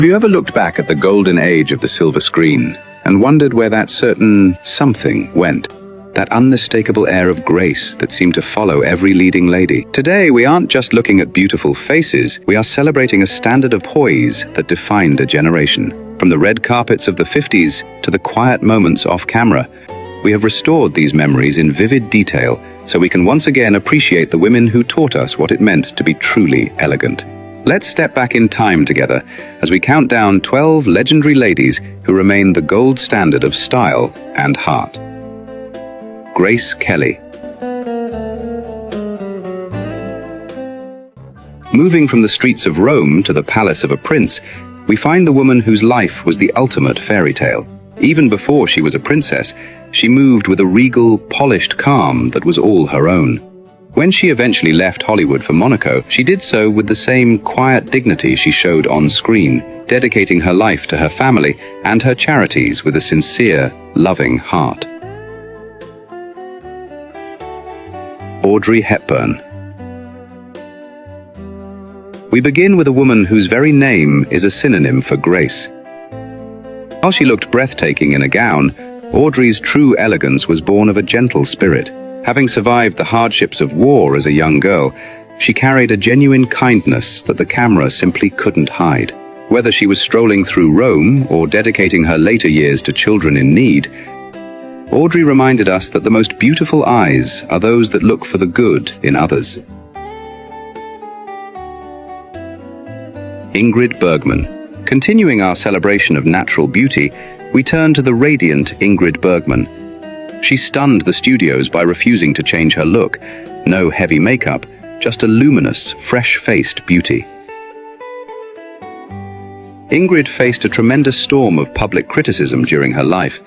Have you ever looked back at the golden age of the silver screen and wondered where that certain something went? That unmistakable air of grace that seemed to follow every leading lady. Today, we aren't just looking at beautiful faces, we are celebrating a standard of poise that defined a generation. From the red carpets of the 50s to the quiet moments off camera, we have restored these memories in vivid detail so we can once again appreciate the women who taught us what it meant to be truly elegant. Let's step back in time together as we count down 12 legendary ladies who remain the gold standard of style and heart. Grace Kelly. Moving from the streets of Rome to the palace of a prince, we find the woman whose life was the ultimate fairy tale. Even before she was a princess, she moved with a regal, polished calm that was all her own. When she eventually left Hollywood for Monaco, she did so with the same quiet dignity she showed on screen, dedicating her life to her family and her charities with a sincere, loving heart. Audrey Hepburn. We begin with a woman whose very name is a synonym for grace. While she looked breathtaking in a gown, Audrey's true elegance was born of a gentle spirit. Having survived the hardships of war as a young girl, she carried a genuine kindness that the camera simply couldn't hide. Whether she was strolling through Rome or dedicating her later years to children in need, Audrey reminded us that the most beautiful eyes are those that look for the good in others. Ingrid Bergman. Continuing our celebration of natural beauty, we turn to the radiant Ingrid Bergman. She stunned the studios by refusing to change her look. No heavy makeup, just a luminous, fresh-faced beauty. Ingrid faced a tremendous storm of public criticism during her life,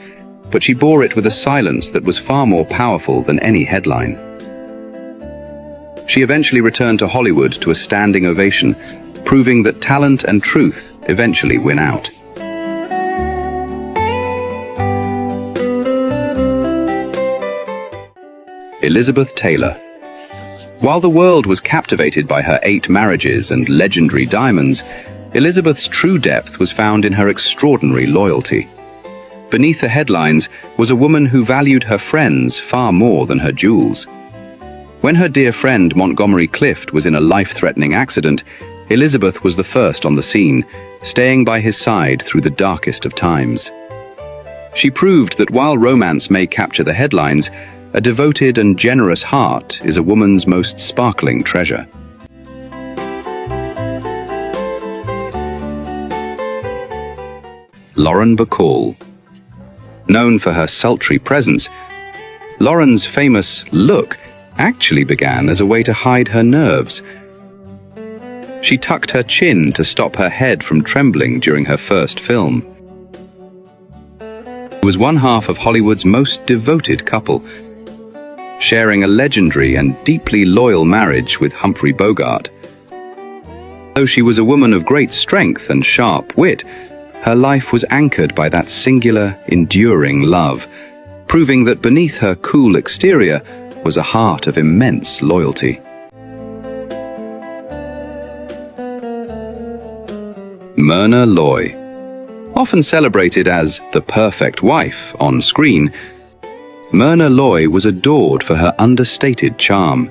but she bore it with a silence that was far more powerful than any headline. She eventually returned to Hollywood to a standing ovation, proving that talent and truth eventually win out. Elizabeth Taylor. While the world was captivated by her 8 marriages and legendary diamonds, Elizabeth's true depth was found in her extraordinary loyalty. Beneath the headlines was a woman who valued her friends far more than her jewels. When her dear friend Montgomery Clift was in a life-threatening accident, Elizabeth was the first on the scene, staying by his side through the darkest of times. She proved that while romance may capture the headlines, a devoted and generous heart is a woman's most sparkling treasure. Lauren Bacall. Known for her sultry presence, Lauren's famous look actually began as a way to hide her nerves. She tucked her chin to stop her head from trembling during her first film. She was one half of Hollywood's most devoted couple, sharing a legendary and deeply loyal marriage with Humphrey Bogart. Though she was a woman of great strength and sharp wit, her life was anchored by that singular, enduring love, proving that beneath her cool exterior was a heart of immense loyalty. Myrna Loy. Often celebrated as the perfect wife on screen, Myrna Loy was adored for her understated charm.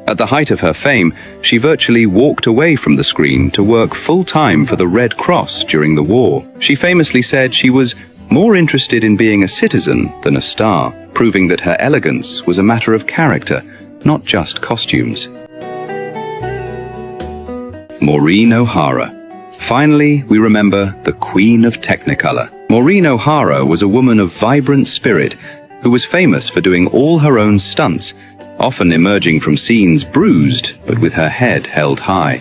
At the height of her fame, she virtually walked away from the screen to work full-time for the Red Cross during the war. She famously said she was more interested in being a citizen than a star, proving that her elegance was a matter of character, not just costumes. Maureen O'Hara. Finally, we remember the Queen of Technicolor. Maureen O'Hara was a woman of vibrant spirit who was famous for doing all her own stunts, often emerging from scenes bruised but with her head held high.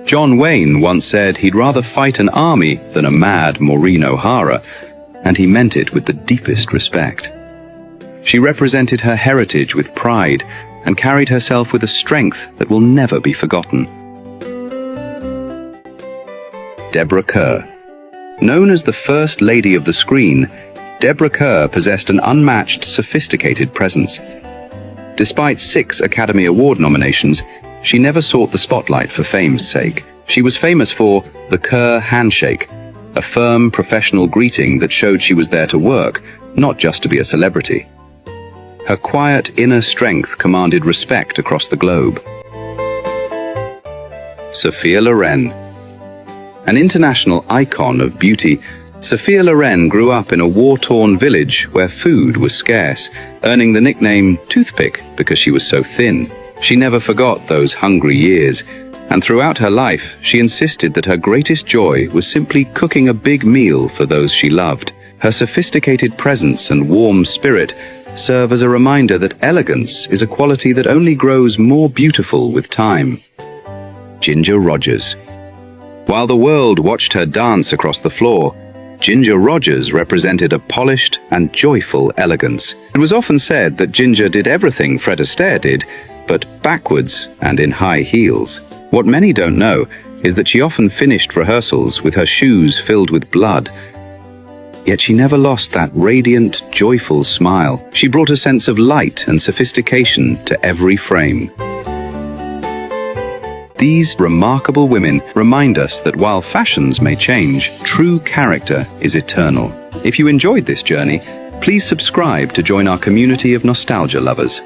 John Wayne once said he'd rather fight an army than a mad Maureen O'Hara, and he meant it with the deepest respect. She represented her heritage with pride and carried herself with a strength that will never be forgotten. Deborah Kerr. Known as the First Lady of the Screen, Deborah Kerr possessed an unmatched, sophisticated presence. Despite 6 Academy Award nominations, she never sought the spotlight for fame's sake. She was famous for the Kerr handshake, a firm professional greeting that showed she was there to work, not just to be a celebrity. Her quiet inner strength commanded respect across the globe. Sophia Loren. An international icon of beauty, Sophia Loren grew up in a war-torn village where food was scarce, earning the nickname Toothpick because she was so thin. She never forgot those hungry years, and throughout her life, she insisted that her greatest joy was simply cooking a big meal for those she loved. Her sophisticated presence and warm spirit serve as a reminder that elegance is a quality that only grows more beautiful with time. Ginger Rogers. While the world watched her dance across the floor, Ginger Rogers represented a polished and joyful elegance. It was often said that Ginger did everything Fred Astaire did, but backwards and in high heels. What many don't know is that she often finished rehearsals with her shoes filled with blood. Yet she never lost that radiant, joyful smile. She brought a sense of light and sophistication to every frame. These remarkable women remind us that while fashions may change, true character is eternal. If you enjoyed this journey, please subscribe to join our community of nostalgia lovers.